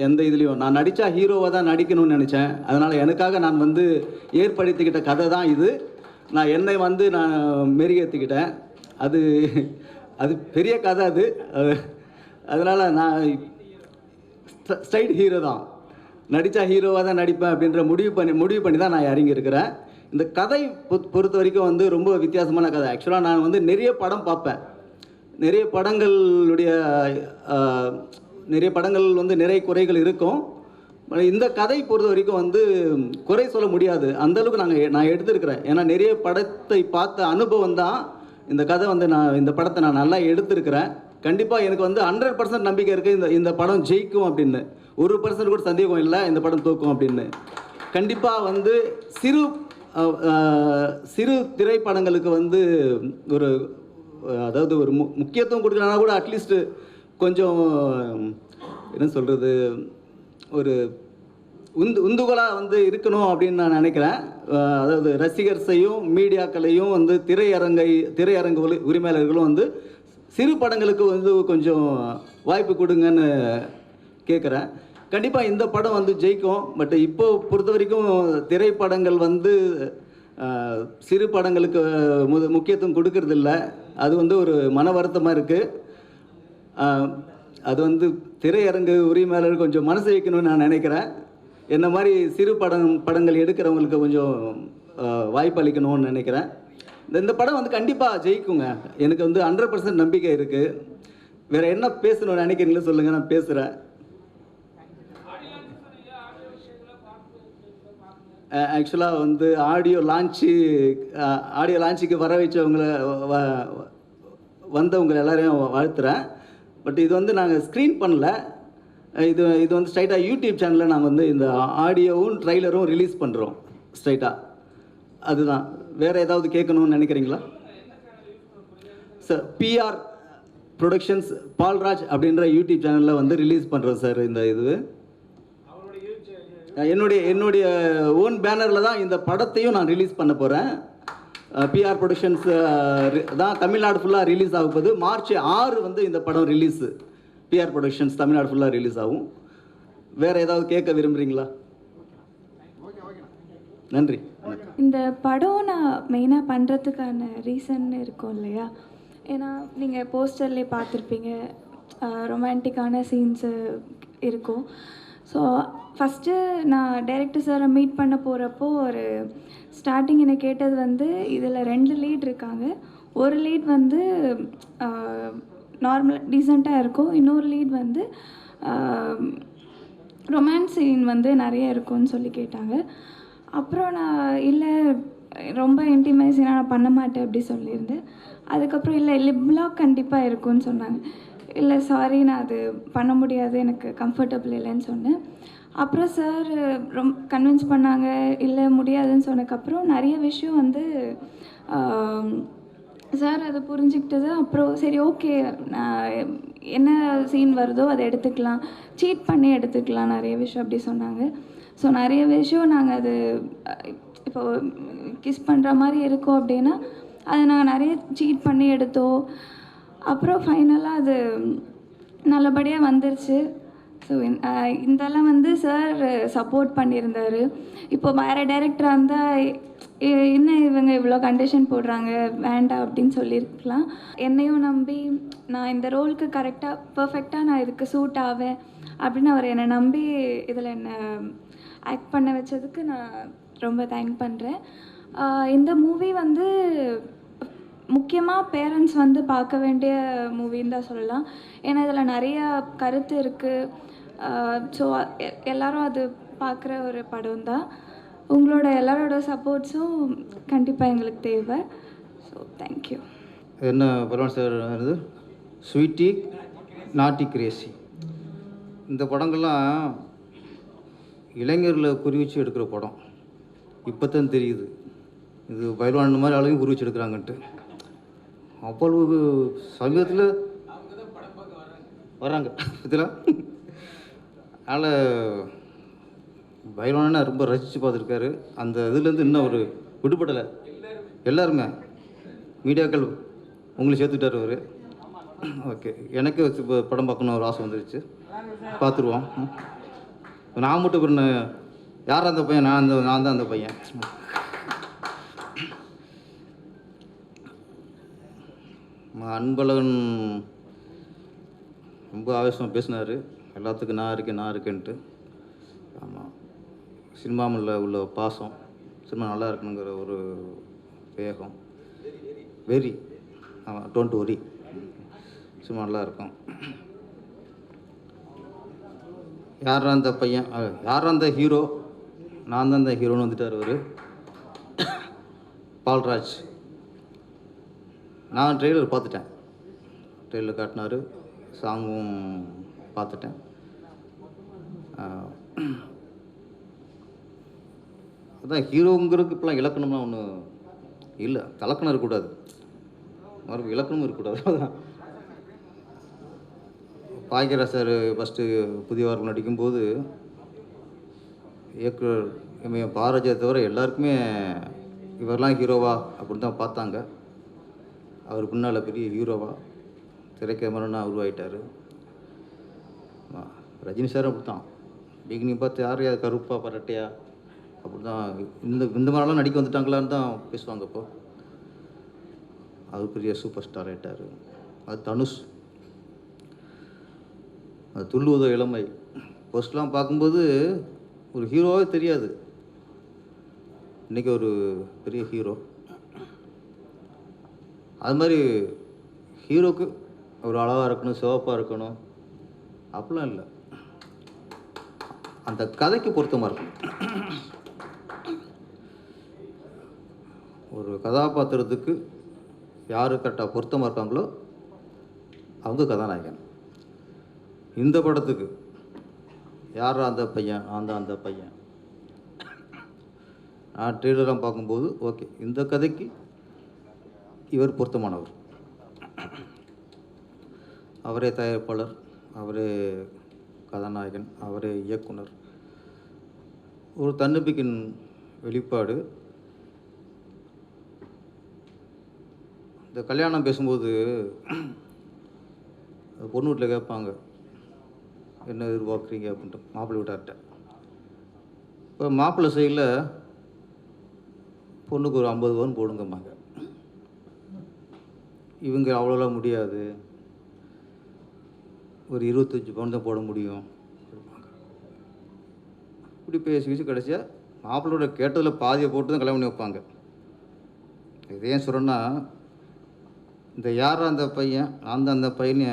எந்த இதுலேயும் நான் நடித்தா ஹீரோவாக தான் நடிக்கணும்னு நினச்சேன். அதனால் எனக்காக நான் ஏற்படுத்திக்கிட்ட கதை தான் இது. நான் என்னை நான் மெருகேற்றிக்கிட்டேன். அது பெரிய கதை அது. அதனால் நான் ஸ்ட்ரைட் ஹீரோ தான். நடித்தா ஹீரோவாக தான் நடிப்பேன் அப்படின்ற முடிவு பண்ணி தான் நான் இறங்கியிருக்கிறேன். இந்த கதை பொறுத்த வரைக்கும் வந்து ரொம்ப வித்தியாசமான கதை. ஆக்சுவலாக நான் வந்து நிறைய படம் பார்ப்பேன். நிறைய படங்கள் வந்து நிறைய குறைகள் இருக்கும். இந்த கதை பொறுத்த வரைக்கும் வந்து குறை சொல்ல முடியாது, அந்தளவுக்கு நான் எடுத்திருக்கிறேன். ஏன்னா நிறைய படத்தை பார்த்த அனுபவம் தான் இந்த கதை வந்து இந்த படத்தை நான் நல்லா எடுத்திருக்கிறேன். கண்டிப்பாக எனக்கு வந்து 100% நம்பிக்கை இருக்குது இந்த படம் ஜெயிக்கும் அப்படின்னு. 1% கூட சந்தேகம் இல்லை இந்த படம் தோக்கும் அப்படின்னு. கண்டிப்பாக வந்து சிறு திரைப்படங்களுக்கு வந்து அதாவது ஒரு முக்கியத்துவம் கொடுக்கலனா கூட அட்லீஸ்ட்டு கொஞ்சம் என்ன சொல்கிறது, ஒரு உந்துகோலாக வந்து இருக்கணும் அப்படின்னு நான் நினைக்கிறேன். அதாவது ரசிகர்ஸையும் மீடியாக்களையும் வந்து திரையரங்கு உரிமையாளர்களும் வந்து சிறு படங்களுக்கு வந்து கொஞ்சம் வாய்ப்பு கொடுங்கன்னு கேட்குறேன். கண்டிப்பாக இந்த படம் வந்து ஜெயிக்கும். பட் இப்போது பொறுத்த வரைக்கும் திரைப்படங்கள் வந்து சிறு படங்களுக்கு முக்கியத்துவம் கொடுக்கறதில்ல. அது வந்து ஒரு மன வருத்தமாக இருக்குது. அது வந்து திரையரங்கு உரிமையாளர் கொஞ்சம் மனசு வைக்கணும்னு நான் நினைக்கிறேன். என்ன மாதிரி சிறு படங்கள் எடுக்கிறவங்களுக்கு கொஞ்சம் வாய்ப்பு அளிக்கணும்னு நினைக்கிறேன். இந்த படம் வந்து கண்டிப்பாக ஜெயிக்குங்க. எனக்கு வந்து 100% நம்பிக்கை இருக்குது. வேறு என்ன பேசணும்னு நினைக்கிறீங்களோ சொல்லுங்கள், நான் பேசுகிறேன். ஆக்சுவலாக வந்து ஆடியோ லான்ச்சுக்கு வர வந்தவங்களை எல்லாரையும் வாழ்த்துறேன். பட் இது வந்து நாங்கள் ஸ்க்ரீன் பண்ணல. இது வந்து ஸ்ட்ரைட்டாக யூடியூப் சேனலில் நாங்கள் வந்து இந்த ஆடியோவும் ட்ரைலரும் ரிலீஸ் பண்ணுறோம் ஸ்ட்ரைட்டாக. அதுதான். வேறு ஏதாவது கேட்கணும்னு நினைக்கிறீங்களா சார்? பிஆர் ப்ரொடக்ஷன்ஸ் பால்ராஜ் அப்படின்ற யூடியூப் சேனலில் வந்து ரிலீஸ் பண்ணுறோம் சார். இந்த இது என்னுடைய ஓன் பேனரில் தான் இந்த படத்தையும் நான் ரிலீஸ் பண்ண போகிறேன். பிஆர் ப்ரொடக்ஷன்ஸ் தான் தமிழ்நாடு ஃபுல்லாக ரிலீஸ் ஆக போகுது. மார்ச் 6 வந்து இந்த படம் ரிலீஸு. பிஆர் ப்ரொடக்ஷன்ஸ் தமிழ்நாடு ஃபுல்லாக ரிலீஸ் ஆகும். வேறு ஏதாவது கேட்க விரும்புகிறீங்களா? நன்றி. இந்த படம் நான் மெயினாக பண்ணுறதுக்கான ரீசன் இருக்கும் இல்லையா? ஏன்னா நீங்கள் போஸ்டர்லேயே பார்த்துருப்பீங்க, ரொமான்டிக்கான சீன்ஸு இருக்கும். ஸோ ஃபஸ்ட்டு நான் டைரக்டர் சாரை மீட் பண்ண போகிறப்போ ஒரு ஸ்டார்டிங் என்னை கேட்டது வந்து இதில் 2 லீட் இருக்காங்க. ஒரு லீட் வந்து நார்மல் டீசெண்டாக இருக்கும், இன்னொரு லீட் வந்து ரொமான்ஸ் சீன் வந்து நிறைய இருக்கும்னு சொல்லி கேட்டாங்க. அப்புறம் நான் இல்லை ரொம்ப இன்டிமேசினாக நான் பண்ண மாட்டேன் அப்படி சொல்லியிருந்தேன். அதுக்கப்புறம் இல்லை லிப் லாக் கண்டிப்பாக இருக்கும்னு சொன்னாங்க. இல்லை சாரி, நான் அது பண்ண முடியாது, எனக்கு கம்ஃபர்டபுள் இல்லைன்னு சொன்னேன். அப்புறம் சார் ரொம்ப கன்வின்ஸ் பண்ணாங்க. இல்லை முடியாதுன்னு சொன்னதுக்கப்புறம் நிறைய விஷயம் வந்து சார் அதை புரிஞ்சுக்கிட்டது. அப்புறம் சரி ஓகே, என்ன சீன் வருதோ அதை எடுத்துக்கலாம், சீட் பண்ணி எடுத்துக்கலாம், நிறைய விஷயம் அப்படி சொன்னாங்க. ஸோ நிறைய விஷயம் நாங்கள் அது இப்போ கிஸ் பண்ணுற மாதிரி இருக்கோம் அப்படின்னா அதை நாங்கள் நிறைய சீட் பண்ணி எடுத்தோம். அப்புறம் ஃபைனலாக அது நல்லபடியாக வந்துருச்சு. ஸோ இதெல்லாம் வந்து சார் சப்போர்ட் பண்ணியிருந்தார். இப்போ வேறு டைரக்டராக இருந்தால் என்ன இவங்க இவ்வளோ கண்டிஷன் போடுறாங்க வேண்டாம் அப்படின்னு சொல்லியிருக்கலாம். என்னையும் நம்பி நான் இந்த ரோலுக்கு கரெக்டாக பர்ஃபெக்டாக நான் இதுக்கு சூட் ஆவேன் அப்படின்னு அவர் என்னை நம்பி இதில் என்னை ஆக்ட் பண்ண வச்சதுக்கு நான் ரொம்ப தேங்க் பண்ணுறேன். இந்த மூவி வந்து முக்கியமாக பேரண்ட்ஸ் வந்து பார்க்க வேண்டிய மூவின்னு தான் சொல்லலாம். ஏன்னா இதில் நிறையா கருத்து இருக்குது. ஸோ எல்லோரும் அது பார்க்குற ஒரு படம் தான். உங்களோட எல்லாரோட சப்போர்ட்ஸும் கண்டிப்பாக எங்களுக்கு தேவை. So thank you. என்ன படம் சார் வருது? ஸ்வீட்டி நாட்டி கிரேசி. இந்த படங்கள்லாம் இளைஞர்களை குறி வச்சு எடுக்கிற படம். இப்போ தான் தெரியுது இது பயில்வான் மாதிரி ஆளுங்க குறி வச்சு எடுக்கிறாங்கன்ட்டு. அவ்வளவு சமீபத்தில் வராங்க இதில். அதனால் பயில்வானா ரொம்ப ரசித்து பார்த்துருக்காரு. அந்த இதுலேருந்து இன்னும் ஒரு விடுபடலை. எல்லாருமே மீடியாக்கள் உங்களை சேர்த்துக்கிட்டார் அவர். ஓகே, எனக்கு இப்போ படம் பார்க்கணும் ஒரு ஆசை வந்துருச்சு. பார்த்துருவோம். நான் மட்டும் பண்ண யார் அந்த பையன்? நான் தான் அந்த பையன். அன்பழகன் ரொம்ப ஆவேசமாக பேசினார். எல்லாத்துக்கும் நான் இருக்கேன்ட்டு. ஆமாம், சினிமா மேல உள்ள பாசம், சினிமா நல்லா இருக்கணுங்கிற ஒரு வேகம், வெறி. ஆமாம், டோன்ட் ஒரி, சினிமா நல்லா இருக்கும். யாரா அந்த பையன், யாரா அந்த ஹீரோ, நான் தான் அந்த ஹீரோன்னு வந்துட்டார் அவர், பால்ராஜ். நான் ட்ரெய்லர் பார்த்துட்டேன், ட்ரெய்லர் காட்டினார், சாங்கும் பார்த்துட்டேன். அதான் ஹீரோங்கிறதுக்கு இப்போலாம் இலக்கணம்லாம் ஒன்றும் இல்லை, தலக்கணம் இருக்கக்கூடாது, மறுபடியும் இலக்கணமும் இருக்கக்கூடாது. அதான் பாக்கியராஜ் சார் ஃபஸ்ட்டு புதிய வாரம் நடிக்கும்போது இயக்குனர் எம்ஏ பாரதியை தவிர எல்லாருக்குமே இவரெல்லாம் ஹீரோவா அப்படின்னு தான் பார்த்தாங்க. அவர் பின்னால் பெரிய ஹீரோவா திரைக்கேமரனா உருவாயிட்டார். ரஜினி சார் அப்படி தான், பிகினிங் பார்த்து யார் யார் கருப்பா பரட்டையா அப்படி தான், இந்த மாதிரிலாம் நடிக்க வந்துட்டாங்களான்னு தான் பேசுவாங்க. இப்போ அவர் பெரிய சூப்பர் ஸ்டார் ஆகிட்டார். அது தனுஷ், அது துள்ளுவதோ இளமை. ஃபர்ஸ்ட்லாம் பார்க்கும்போது ஒரு ஹீரோவே தெரியாது, இன்றைக்கி ஒரு பெரிய ஹீரோ. அது மாதிரி ஹீரோக்கு ஒரு அழகாக இருக்கணும், சிவப்பாக இருக்கணும் அப்படிலாம் இல்லை, அந்த கதைக்கு பொருத்தமாக இருக்கணும். ஒரு கதாபாத்திரத்துக்கு யார் கரெக்டாக பொருத்தமாக இருக்காங்களோ அவங்க கதாநாயகன். இந்த படத்துக்கு யாரா அந்த பையன், நான் தான் அந்த பையன். நான் ட்ரெய்லராக பார்க்கும்போது ஓகே, இந்த கதைக்கு இவர் பொருத்தமானவர். அவரே தயாரிப்பாளர், அவரே கதாநாயகன், அவரே இயக்குனர். ஒரு தன்னம்பிக்கையின் வெளிப்பாடு. இந்த கல்யாணம் பேசும்போது பொண்ணு வீட்டில் கேட்பாங்க, என்ன எதிர்பார்க்குறீங்க அப்படின்ட்டு மாப்பிள்ளை வீட்டார்கிட்ட. இப்போ மாப்பிள்ளை சைடில் பொண்ணுக்கு ஒரு 50 பவுன் போடுங்கம்பாங்க. இவங்க அவ்வளோலாம் முடியாது, ஒரு 25 பவுன் தான் போட முடியும். இப்படி பேசி கடைசியாக மாப்பிள்ளோட கேட்டதில் பாதியை போட்டு தான் கல்யாணம் பண்ணி வைப்பாங்க. இது ஏன் சொல்கிறேன்னா, இந்த யாரா அந்த பையன், நான் தான் அந்த பையனை,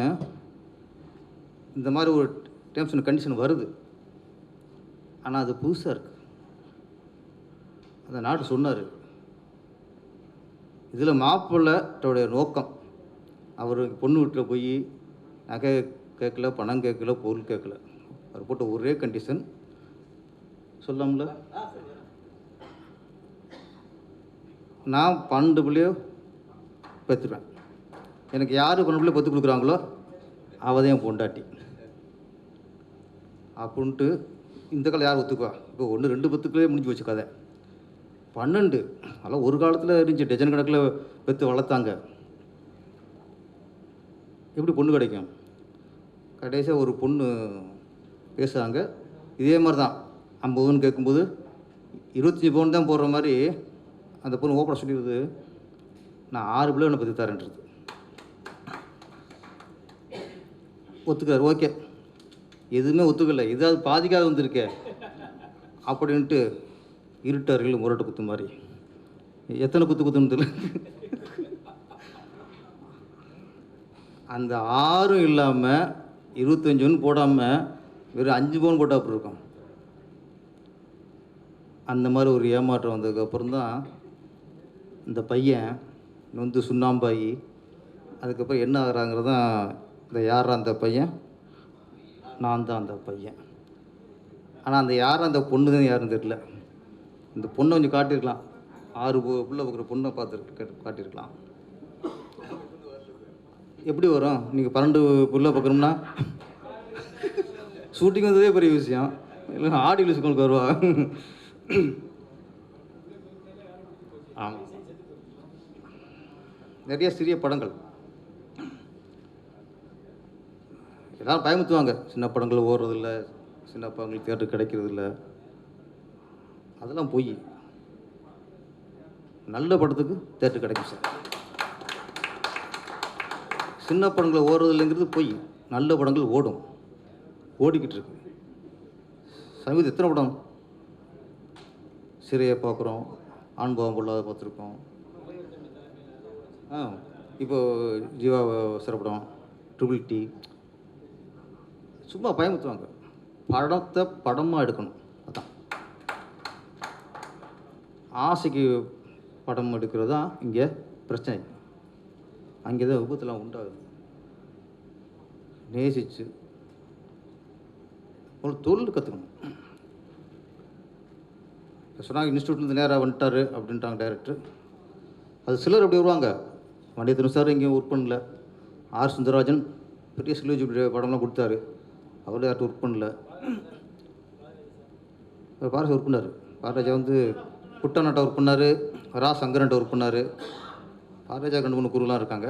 இந்த மாதிரி ஒரு டேர்ம்ஸ் அண்ட் கண்டிஷன் வருது. ஆனால் அது புதுசாக இருக்குது. அந்த நாட்டு சொன்னார், இதில் மாப்பிள்ளையோடைய நோக்கம், அவர் பொண்ணு வீட்டில் போய் நகை கேட்கல, பணம் கேட்கல, பொருள் கேட்கல. அவர் போட்ட ஒரே கண்டிஷன் சொல்லாமல, நான் 12 பிள்ளையோ பெற்றுருவேன், எனக்கு யார் 12 பிள்ளை பெற்று கொடுக்குறாங்களோ அவள் தான் என் பொண்டாட்டி அப்படின்ட்டு. இந்த காலம் யார் ஒத்துக்குவா? இப்போ 1 2 பெற்றுக்களே முடிஞ்சு போச்சு கதை. 12 அதெல்லாம் ஒரு காலத்தில் இருந்துச்சு, டஜன் கணக்கில் பெற்று வளர்த்தாங்க. எப்படி பொண்ணு கிடைக்கும்? கடைசியாக ஒரு பொண்ணு பேசுகிறாங்க, இதே மாதிரி தான் 50 பவுன் கேட்கும்போது 25 பவுன் தான் போடுற மாதிரி அந்த பொண்ணு ஓப்பட சொல்லிடுது, நான் 6 பிள்ளை ஒன்று பற்றி தரேன்றது. ஒத்துக்கார், ஓகே. எதுவுமே ஒத்துக்கலை, இதாவது பாதிக்காக வந்திருக்கே அப்படின்ட்டு இருட்டார்கள் முரட்டை குத்து மாதிரி. எத்தனை குத்துன்னு தெரியல. அந்த 6 இல்லாமல் 25 பவுன் போடாமல் வெறும் 5 பவுன் போட்டால் அப்படி இருக்கும். அந்த மாதிரி ஒரு ஏமாற்றம் வந்ததுக்கப்புறம் தான் இந்த பையன் வந்து சுண்ணாம்பாயி அதுக்கப்புறம் என்ன ஆகிறாங்கிறது தான் இந்த யாரா அந்த பையன், நான் தான் அந்த பையன். ஆனால் அந்த யாரா அந்த பொண்ணு தான் யாருன்னு தெரியல. இந்த பொண்ணை கொஞ்சம் காட்டியிருக்கலாம், 6 பிள்ளை பார்க்குற பொண்ணை காட்டியிருக்கலாம். எப்படி வரும்? நீங்கள் 12 பிள்ளை பார்க்குறோம்னா ஷூட்டிங் வந்ததே பெரிய விஷயம், இல்லை ஆடி லிஸ்ட் வருவா. ஆமாம், நிறைய சிறிய படங்கள் எல்லோரும் பயமுத்துவாங்க, சின்ன படங்கள் ஓடுறதில்ல, சின்ன படங்கள் தியேட்டர் கிடைக்கிறதில்ல. அதெல்லாம் போய் நல்ல படத்துக்கு தியேட்டர் கிடைக்கும் சார். சின்ன படங்கள் ஓடுறதில்லைங்கிறது போய் நல்ல படங்கள் ஓடும், ஓடிக்கிட்டு இருக்கு. சமீபத்தில் எத்தனை படம் சிறையை பார்க்குறோம், ஆண்பாவம் பொல்லாத பார்த்துருக்கோம். இப்போ ஜீவா சிறப்படம், ட்ரிபிள் டி, சும்மா பயமுத்துவாங்க. படத்தை படமாக எடுக்கணும், அதான் ஆசைக்கு படம் எடுக்கிறது தான் இங்கே பிரச்சனை. அங்கே தான் விபத்துலாம் உண்டாகுது. நேசித்து ஒரு தொழில் கற்றுக்கணும். சொன்னாங்க இன்ஸ்டியூட்லேருந்து நேராக வந்துட்டார் அப்படின்ட்டாங்க டைரக்டர். அது சிலர் அப்படி வருவாங்க. மண்டியத்தின் சார் இங்கேயும் ஒர்க் பண்ணல. ஆர் சுந்தரராஜன் பெரிய சிலுவஜி படம்லாம் கொடுத்தாரு, அவரும் யார்ட்டும் ஒர்க் பண்ணல. பாரதி ஒர்க் பண்ணார். பாரராஜா வந்து குட்டநாட்டை ஒர்க் பண்ணார், ரா சங்கரன்ட்ட ஒர்க் பண்ணார். பாரராஜா 2-3 குருலாம் இருக்காங்க.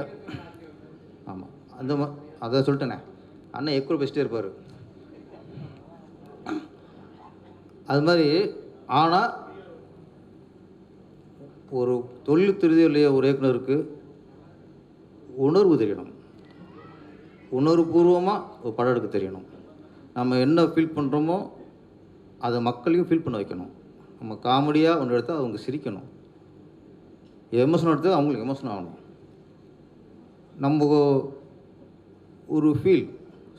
ஆமாம், அந்த அதை சொல்லிட்டேனே, அண்ணன் எக்குற பெஸ்ட்டே இருப்பார். அது மாதிரி. ஆனால் ஒரு தொழில் திருதியிலேயே ஒரு இயக்குனருக்கு உணர்வு தெரியணும், உணர்வுபூர்வமாக ஒரு படம் எடுக்க தெரியணும். நம்ம என்ன ஃபீல் பண்ணுறோமோ அதை மக்களையும் ஃபீல் பண்ண வைக்கணும். நம்ம காமெடியாக ஒன்று எடுத்தால் அவங்க சிரிக்கணும், எமோஷன் எடுத்தால் அவங்களுக்கு எமோஷன் ஆகணும். நம்ம ஒரு ஃபீல்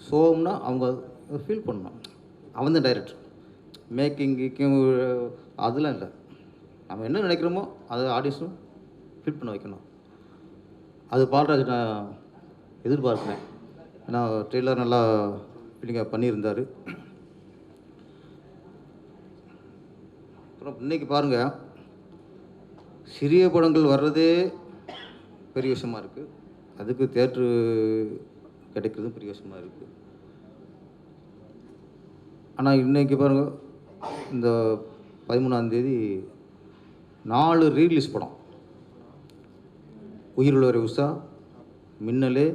சோகம்னா அவங்க ஃபீல் பண்ணணும். அவன் தான் டைரக்டர். மேக்கிங்கும் அதெல்லாம் இல்லை. நம்ம என்ன நினைக்கிறோமோ அதை ஆடியன்ஸும் ஃபீல் பண்ண வைக்கணும். அது பால்ராஜ் நான் எதிர்பார்க்குறேன். ஏன்னா ட்ரெய்லர் நல்லா ஃபீலிங்காக பண்ணியிருந்தார். அப்புறம் இன்றைக்கி பாருங்கள், சிறிய படங்கள் வர்றதே பெரிய விஷயமா இருக்குது. அதுக்கு தியேட்ரு கிடைக்கிறதும் பெரிய விஷயமா இருக்குது. ஆனால் இன்றைக்கி பாருங்கள், இந்த 13ஆம் தேதி 4 ரீரிலீஸ் படம். உயிருள்ளவரை உஷா, மின்னலே,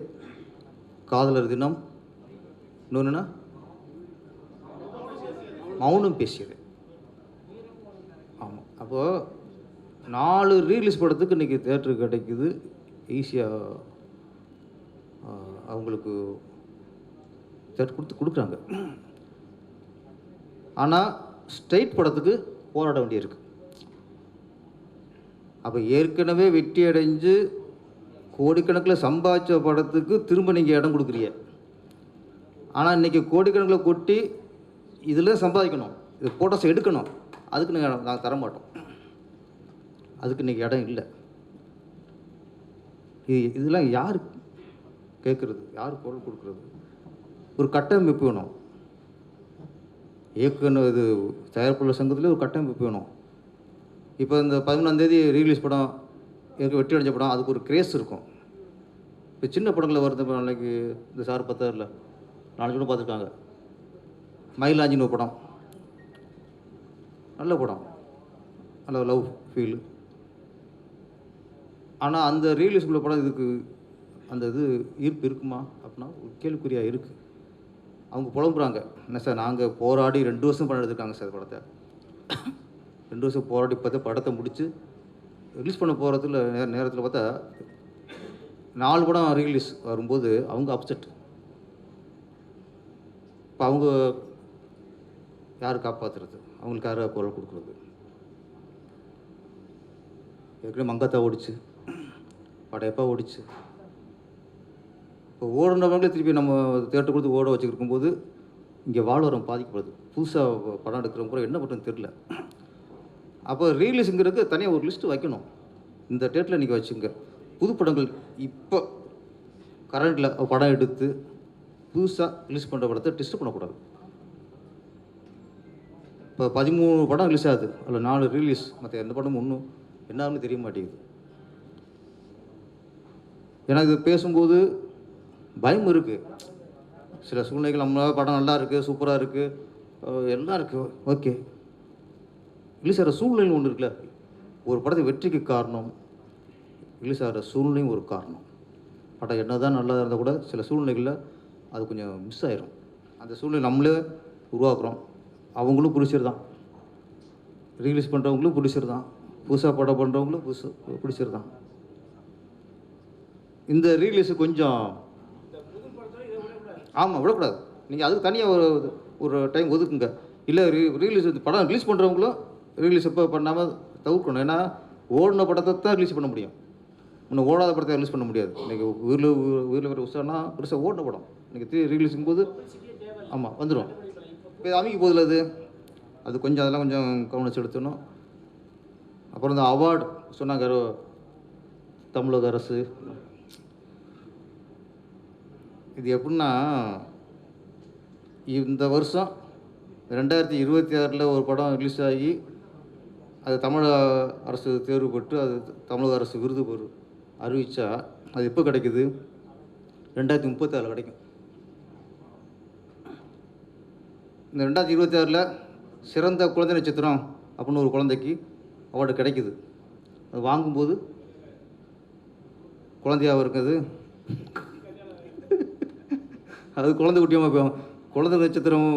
காதலர் தினம், இன்னொன்றுனா மௌனம் பேசியது. ஆமாம், அப்போது 4 ரீரிலீஸ் படத்துக்கு இன்றைக்கி தேட்டரு கிடைக்குது. ஈஸியாக அவங்களுக்கு தேட்டர் கொடுக்குறாங்க. ஆனால் ஸ்ட்ரைட் படத்துக்கு போராட வேண்டியிருக்கு. அப்போ ஏற்கனவே வெற்றி அடைஞ்சு கோடிக்கணக்கில் சம்பாதிச்ச படத்துக்கு திரும்ப நீங்கள் இடம் கொடுக்குறீங்க. ஆனால் இன்றைக்கி கோடிக்கணக்கில் கொட்டி இதில் சம்பாதிக்கணும், இது ஃபோட்டோஸ் எடுக்கணும், அதுக்கு நாங்கள் தர மாட்டோம். அதுக்கு இன்றைக்கி இடம் இல்லை. இதெல்லாம் யார் கேட்குறது, யார் பொருள் கொடுக்குறது? ஒரு கட்டமைப்பு வேணும். இயக்குனர் இது தயாரிப்பாளர் சங்கத்தில் ஒரு கட்டமைப்பு வேணும். இப்போ இந்த 13ஆம் தேதி ரீலீஸ் படம், வெற்றி அடைஞ்ச படம், அதுக்கு ஒரு கிரேஸ் இருக்கும். இப்போ சின்ன படங்களில் வருது. நாளைக்கு இந்த சார் பார்த்தார்ல, 4 கூட பார்த்துருக்காங்க. மயிலாஞ்சின்னு ஒரு படம், நல்ல படம், நல்ல லவ் ஃபீல். ஆனால் அந்த ரீலீஸ்குள்ள படம் இதுக்கு அந்த இது ஈர்ப்பு இருக்குமா அப்படின்னா ஒரு கேள்விக்குறியாக இருக்குது. அவங்க புலம்புறாங்க, என்ன சார் நாங்கள் போராடி 2 வருஷம் படம் எடுத்துருக்காங்க சார் படத்தை. 2 வருஷம் போராடி பார்த்தா படத்தை முடித்து ரிலீஸ் பண்ண போகிறதுல நேரத்தில் பார்த்தா 4 படம் ரீலீஸ் வரும்போது அவங்க அப்செட். இப்போ அவங்க யார் காப்பாற்றுறது? அவங்களுக்கு யார் குரல் கொடுக்குறது? ஏற்கனவே மங்காத்தா ஓடிச்சு, படையப்பா ஓடிச்சு. இப்போ ஓடுனவங்களே திருப்பி நம்ம தேட்டர் கொடுத்து ஓட வச்சுருக்கும்போது இங்கே வாழ்வரம் பாதிக்கப்படுது. புதுசாக படம் எடுக்கிறவங்க கூட என்ன பண்ணுறதுன்னு தெரில. அப்போ ரீலீஸுங்கிறதுக்கு தனியாக ஒரு லிஸ்ட்டு வைக்கணும். இந்த டேட்டில் நீங்கள் வச்சுங்க. புது படங்கள் இப்போ கரண்டில் படம் எடுத்து புதுசாக ரிலீஸ் பண்ணுற படத்தை டெஸ்ட் பண்ணக்கூடாது. இப்போ 13 படம் ரிலீஸ் ஆகுது, அதில் 4 ரீலீஸ், மற்ற எந்த படமும் ஒன்றும் என்னான்னு தெரிய மாட்டேங்குது. ஏன்னா இது பேசும்போது பயம் இருக்குது. சில சூழ்நிலைகள் நம்ம படம் நல்லா இருக்குது, சூப்பராக இருக்குது, எல்லாம் இருக்குது, ஓகே. ரிலீஸ் ஆகிற சூழ்நிலை ஒன்று இருக்குல்ல. ஒரு படத்தை வெற்றிக்கு காரணம் ரிலீஸ் ஆகிற சூழ்நிலையும் ஒரு காரணம். படம் என்ன தான் நல்லா இருந்தால் கூட சில சூழ்நிலைகளில் அது கொஞ்சம் மிஸ் ஆயிரும். அந்த சூழ்நிலை நம்மளே உருவாக்குறோம். அவங்களும் பிடிச்சது தான், ரீலீஸ் பண்ணுறவங்களும் பிடிச்சது தான், புதுசாக படம் பண்ணுறவங்களும் பிடிச்சது தான். இந்த ரீலீஸு கொஞ்சம் ஆமாம் விடக்கூடாது. நீங்கள் அதுக்கு தனியாக ஒரு டைம் ஒதுக்குங்க. இல்லை ரீலீஸ் படம் ரிலீஸ் பண்ணுறவங்களும் ரீலீஸ் இப்போ பண்ணாமல் தவிர்க்கணும். ஏன்னா ஓடின படத்தை தான் ரிலீஸ் பண்ண முடியும். இன்னும் ஓடாத படத்தை ரிலீஸ் பண்ண முடியாது. இன்றைக்கி ஊரில் வர உஷானா பெருசாக ஓடின படம் இன்றைக்கி ரீலீஸுங்கும் போது ஆமாம் வந்துடும். இப்போ இது அமைக்க போதில்ல அது கொஞ்சம் அதெல்லாம் கொஞ்சம் கவனம் செலுத்தணும். அப்புறம் இந்த அவார்டு சொன்னாங்க தமிழக அரசு. இது எப்படின்னா, இந்த வருஷம் 2026 ஒரு படம் ரிலீஸ் ஆகி அது தமிழக அரசு தேர்வு பெற்று அது தமிழக அரசு விருது அறிவித்தா அது எப்போ கிடைக்குது? 2036 கிடைக்கும். இந்த 2026 சிறந்த குழந்தை நட்சத்திரம் அப்படின்னு ஒரு குழந்தைக்கு அவார்டு கிடைக்குது. அது வாங்கும்போது குழந்தையாக இருக்குது, அது குழந்தை குட்டியமாக போய் குழந்தை நட்சத்திரம்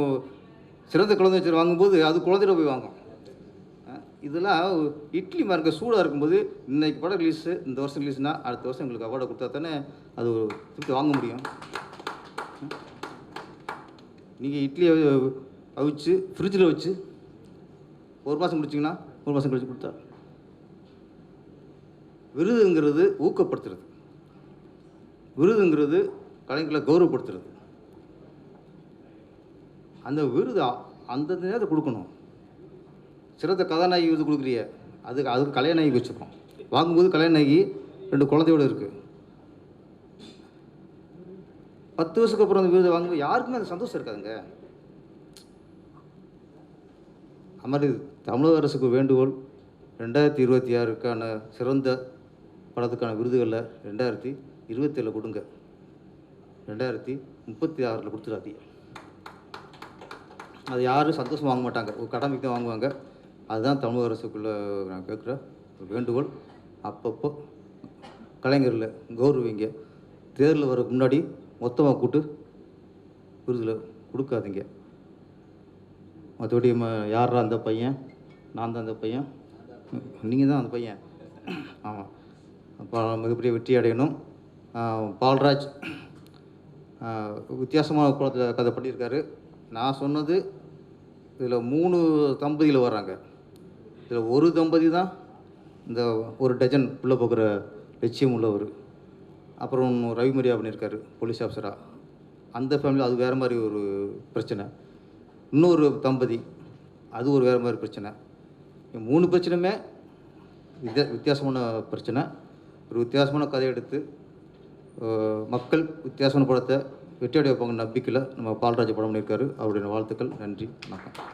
சிறந்த குழந்தை நட்சத்திரம் வாங்கும்போது அது குழந்தையில போய் வாங்கும். இதெல்லாம் இட்லி மார்க்க சூடாக இருக்கும்போது இன்றைக்கி படம் ரிலீஸு, இந்த வருஷம் ரிலீஸ்னால் அடுத்த வருஷம் எங்களுக்கு அவார்டை கொடுத்தா தானே அது திருப்பி வாங்க முடியும். நீங்கள் இட்லியை அவிச்சு ஃப்ரிட்ஜில் வச்சு 1 மாதம் முடிச்சிங்கன்னா 1 மாதம் கழிச்சு கொடுத்தா விருதுங்கிறது ஊக்கப்படுத்துறது, விருதுங்கிறது கலைஞர்களை கௌரவப்படுத்துறது. அந்த விருது அந்த நேரத்தை கொடுக்கணும். சிறந்த கதாநாயகி விருது கொடுக்குறிய அதுக்கு கலைநாயகி வச்சுருக்கோம். வாங்கும்போது கலைநாயகி 2 குழந்தையோடு இருக்குது. 10 வருஷத்துக்கு அப்புறம் அந்த விருதை வாங்கும்போது யாருக்குமே அது சந்தோஷம் இருக்காதுங்க. அது மாதிரி தமிழக அரசுக்கு வேண்டுகோள், 2026க்கான சிறந்த படத்துக்கான விருதுகளில் 2027 கொடுங்க, 2036 கொடுத்துடாதீங்க. அது யாரும் சந்தோஷம் வாங்க மாட்டாங்க, ஒரு கடமைக்கு தான் வாங்குவாங்க. அதுதான் தமிழக அரசுக்குள்ளே நான் கேட்குற ஒரு வேண்டுகோள். அப்பப்போ கலைஞரில் கௌரவிங்க. தேர்தல் வரக்கு முன்னாடி மொத்தமாக கூட்டு விருதில் கொடுக்காதீங்க. மற்றபடி யாரா அந்த பையன், நான் தான் அந்த பையன், நீங்கள் தான் அந்த பையன். ஆமாம், அப்போ மிகப்பெரிய வெற்றி அடையணும். பால்ராஜ் வித்தியாசமான குளத்தில் கதை பண்ணியிருக்காரு. நான் சொன்னது இதில் 3 தம்பதியில் வர்றாங்க. இதில் ஒரு தம்பதி தான் இந்த ஒரு டஜன் உள்ளே போகிற லட்சியம் உள்ளவர். அப்புறம் ரவிமரியா பண்ணியிருக்காரு போலீஸ் ஆஃபீஸராக. அந்த ஃபேமிலி அது வேறு மாதிரி ஒரு பிரச்சனை. இன்னொரு தம்பதி அது ஒரு வேறு மாதிரி பிரச்சனை. 3 பிரச்சனையுமே வித்தியாசமான பிரச்சனை. ஒரு வித்தியாசமான கதை எடுத்து மக்கள் வித்தியாசமான படத்தை வெற்றியடைய வைப்பாங்க நம்பிக்கையில் நம்ம பால்ராஜ் படம் பண்ணியிருக்காரு. அவருடைய வாழ்த்துக்கள். நன்றி, வணக்கம்.